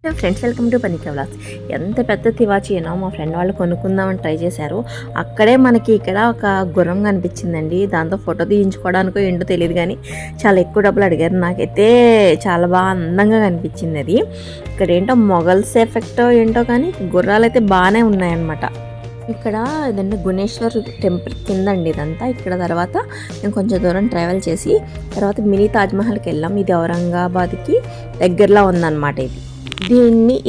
Friends, welcome to Panika vlogs. ఎంత పెద్ద తివాచీ అయినా మా ఫ్రెండ్ వాళ్ళు కొనుక్కుందామని ట్రై చేశారు. అక్కడే మనకి ఇక్కడ ఒక గుర్రం కనిపించిందండి. దాంతో ఫోటో తీయించుకోవడానికో ఏంటో తెలియదు, కానీ చాలా ఎక్కువ డబ్బులు అడిగారు. నాకైతే చాలా బాగా అందంగా కనిపించింది అది. ఇక్కడ ఏంటో మొఘల్స్ ఎఫెక్టో ఏంటో, కానీ గుర్రాలు అయితే బాగానే ఉన్నాయన్నమాట. ఇక్కడ ఇదండి గుణేశ్వర్ టెంపుల్ కిందండి ఇదంతా. ఇక్కడ తర్వాత మేము కొంచెం దూరం ట్రావెల్ చేసి తర్వాత మినీ తాజ్మహల్కి వెళ్ళాం. ఇది ఔరంగాబాద్కి దగ్గరలో ఉందన్నమాట.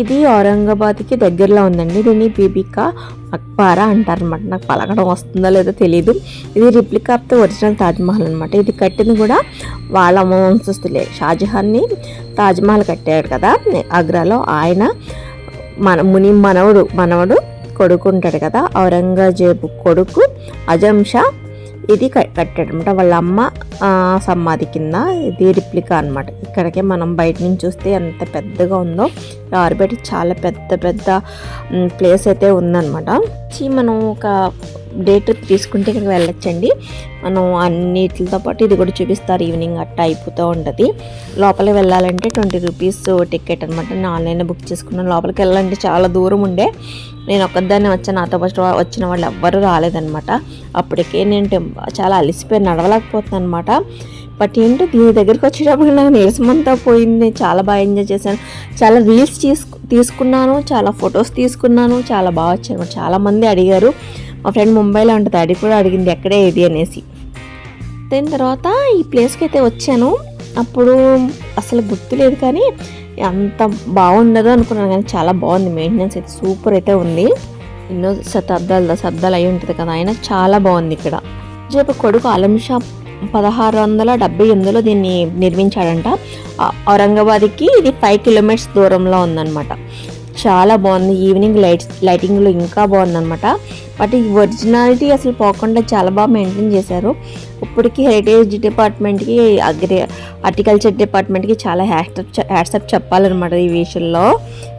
ఇది ఔరంగాబాద్కి దగ్గరలో ఉందండి. దీన్ని బీబీకా మక్బారా అంటారనమాట. నాకు పలకడం వస్తుందో లేదో తెలియదు. ఇది replica of the original Taj Mahal అనమాట. ఇది కట్టింది కూడా వాళ్ళ వంశస్థులే. షాజహాన్ని తాజ్మహల్ కట్టాడు కదా ఆగ్రాలో. ఆయన ముని మనవడు కొడుకు ఉంటాడు కదా, ఔరంగజేబు కొడుకు అజం షా ఇది కట్టాడనమాట. వాళ్ళ అమ్మ సమాధి కింద. ఇది రిప్లికా అనమాట. ఇక్కడికే మనం బయట నుంచి చూస్తే ఎంత పెద్దగా ఉందో. ఆర్బిట్ చాలా పెద్ద ప్లేస్ అయితే ఉందన్నమాట. మనం ఒక డే ట్రిప్ తీసుకుంటే ఇక్కడికి వెళ్ళొచ్చండి. మనం అన్నిటితో పాటు ఇది కూడా చూపిస్తారు. ఈవినింగ్ అట్టా అయిపోతూ ఉంటుంది. లోపలికి వెళ్ళాలంటే 20 రూపీస్ టికెట్ అనమాట. నేను ఆన్లైన్లో బుక్ చేసుకున్నాను. లోపలికి వెళ్ళాలంటే చాలా దూరం ఉండే. నేను ఒక్కదాన్నే వచ్చాను. నాతో ఫస్ట్ వచ్చిన వాళ్ళు ఎవ్వరూ రాలేదనమాట. అప్పటికే నేను చాలా అలసిపోయి నడవలేకపోతున్నాను అనమాట. బట్ ఏంటో దీని దగ్గరికి వచ్చేటప్పుడు నాకు నీరసమంతా పోయింది. చాలా బాగా ఎంజాయ్ చేశాను. చాలా రీల్స్ తీసుకున్నాను, చాలా ఫొటోస్ తీసుకున్నాను. చాలా బాగా వచ్చాను. చాలామంది అడిగారు. మా ఫ్రెండ్ ముంబైలో ఉంటుంది, అది కూడా అడిగింది ఎక్కడే ఇది అనేసి. దాని తర్వాత ఈ ప్లేస్కి అయితే వచ్చాను. అప్పుడు అసలు గుర్తులేదు, కానీ అంత బాగుండదు అనుకున్నాను, కానీ చాలా బాగుంది. మెయింటెనెన్స్ అయితే సూపర్ అయితే ఉంది. ఎన్నో శతాబ్దాలు అయి ఉంటుంది కదా, అయినా చాలా బాగుంది. ఇక్కడ జేబు కొడుకు ఆలం షా 1678లో దీన్ని నిర్మించాడంట. ఔరంగాబాద్కి ఇది 5 కిలోమీటర్స్ దూరంలో ఉందన్నమాట. చాలా బాగుంది. ఈవినింగ్ లైటింగ్లో ఇంకా బాగుందన్నమాట. బట్ ఈ ఒరిజినాలిటీ అసలు పోకుండా చాలా బాగా మెయింటైన్ చేశారు. ఇప్పటికీ హెరిటేజ్ డిపార్ట్మెంట్కి, హార్టికల్చర్ డిపార్ట్మెంట్కి చాలా హ్యాట్సప్ చెప్పాలన్నమాట ఈ విషయంలో.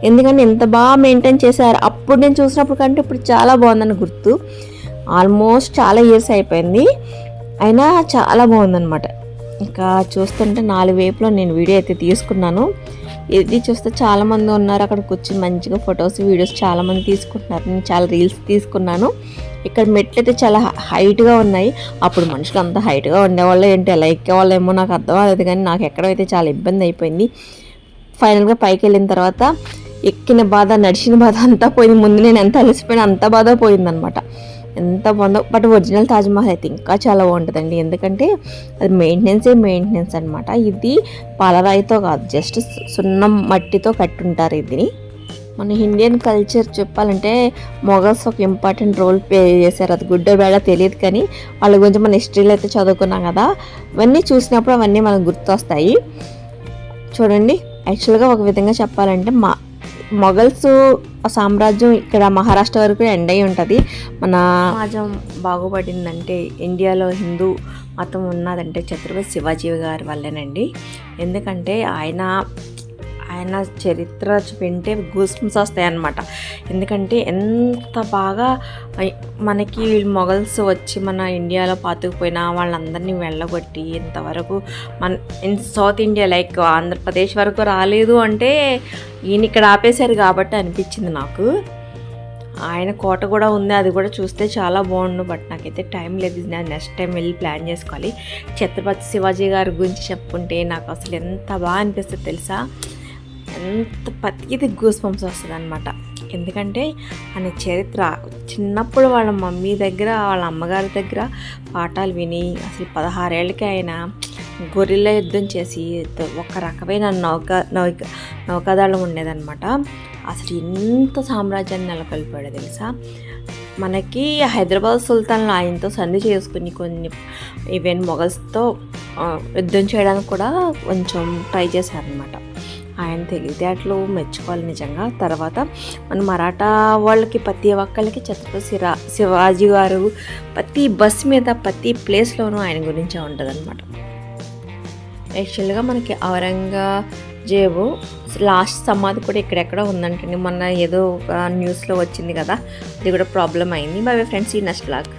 ఎందుకంటే ఎంత బాగా మెయింటైన్ చేశారు. అప్పుడు నేను చూసినప్పుడు కంటే ఇప్పుడు చాలా బాగుందని గుర్తు. ఆల్మోస్ట్ చాలా ఇయర్స్ అయిపోయింది, అయినా చాలా బాగుందన్నమాట. ఇంకా చూస్తుంటే 4 వైపులో నేను వీడియో అయితే తీసుకున్నాను. ఇది చూస్తే చాలామంది ఉన్నారు అక్కడ కూర్చొని మంచిగా ఫొటోస్ వీడియోస్ చాలామంది తీసుకుంటున్నారు. నేను చాలా రీల్స్ తీసుకున్నాను. ఇక్కడ మెట్లు అయితే చాలా హైట్గా ఉన్నాయి. అప్పుడు మనుషులు అంత హైట్గా ఉండేవాళ్ళు ఏంటి, ఎలా ఎక్కేవాళ్ళు ఏమో నాకు అర్థం అవ్వలేదు, కానీ నాకు ఎక్కడైతే చాలా ఇబ్బంది అయిపోయింది. ఫైనల్గా పైకి వెళ్ళిన తర్వాత ఎక్కిన బాధ, నడిచిన బాధ అంతా పోయింది. ముందు నేను ఎంత అలసిపోయినా అంత బాధ పోయిందనమాట. ఎంత బాగుందో. బట్ ఒరిజినల్ తాజ్మహల్ అయితే ఇంకా చాలా బాగుంటుందండి. ఎందుకంటే అది మెయింటెనెన్స్ అనమాట. ఇది పాలరాయితో కాదు, జస్ట్ సున్నం మట్టితో కట్టుంటారు. ఇది మన ఇండియన్ కల్చర్ చెప్పాలంటే మొఘల్స్ ఒక ఇంపార్టెంట్ రోల్ ప్లే చేశారు. అది గుడ్ బేడ తెలియదు, కానీ వాళ్ళ గురించి మన హిస్టరీలో అయితే చదువుకున్నాం కదా. అవన్నీ చూసినప్పుడు అవన్నీ మనకు గుర్తొస్తాయి. చూడండి, యాక్చువల్గా ఒక విధంగా చెప్పాలంటే మొఘల్స్ సామ్రాజ్యం ఇక్కడ మహారాష్ట్ర వరకు ఎండ్ అయి ఉంటుంది. మన సమాజం బాగుపడిందంటే, ఇండియాలో హిందూ మతం ఉన్నదంటే ఛత్రపతి శివాజీ గారి వల్లేనండి. ఎందుకంటే ఆయన చరిత్ర వింటే గూస్బంప్స్ వస్తాయి అన్నమాట. ఎందుకంటే ఎంత బాగా మనకి మొఘల్స్ వచ్చి మన ఇండియాలో పాతుకుపోయినా వాళ్ళందరినీ వెళ్ళగొట్టి ఇంతవరకు సౌత్ ఇండియా లైక్ ఆంధ్రప్రదేశ్ వరకు రాలేదు అంటే ఈయన ఇక్కడ ఆపేశారు కాబట్టి అనిపించింది నాకు. ఆయన కోట కూడా ఉంది, అది కూడా చూస్తే చాలా బాగుండు. బట్ నాకైతే టైం లేదు. నెక్స్ట్ టైం వెళ్ళి ప్లాన్ చేసుకోవాలి. ఛత్రపతి శివాజీ గారి గురించి చెప్పుకుంటే నాకు అసలు ఎంత బాగా అనిపిస్తుంది తెలుసా. ఎంత ప్రతిది గూస్బంప్స్ వస్తుంది అనమాట. ఎందుకంటే ఆయన చరిత్ర చిన్నప్పుడు వాళ్ళ మమ్మీ దగ్గర, వాళ్ళ అమ్మగారి దగ్గర పాఠాలు విని అసలు 16 ఏళ్ళకి ఆయన గొరిల్లా యుద్ధం చేసి ఒక రకమైన నౌకాదళం ఉండేదన్నమాట. అసలు ఎంత సామ్రాజ్యాన్ని నెలకొల్పాడో తెలుసా. మనకి హైదరాబాద్ సుల్తాన్లో ఆయనతో సంధి చేసుకుని కొన్ని ఈవెన్ మొఘల్స్తో యుద్ధం చేయడానికి కూడా కొంచెం ట్రై చేశారనమాట. ఆయన తెలివితేటలు మెచ్చుకోవాలి నిజంగా. తర్వాత మన మరాఠా వాళ్ళకి ప్రతి ఒక్కరికి ఛత్రపతి శివాజీ గారు ప్రతి బస్ మీద ప్రతి ప్లేస్లోనూ ఆయన గురించే ఉంటుంది అనమాట. యాక్చువల్గా మనకి ఔరంగజేబు లాస్ట్ సమాధి కూడా ఇక్కడెక్కడ ఉందంటండి. మొన్న ఏదో ఒక న్యూస్లో వచ్చింది కదా, అది కూడా ప్రాబ్లం అయింది. బై ఫ్రెండ్స్, ఈ నెక్స్ట్ బ్లాగ్.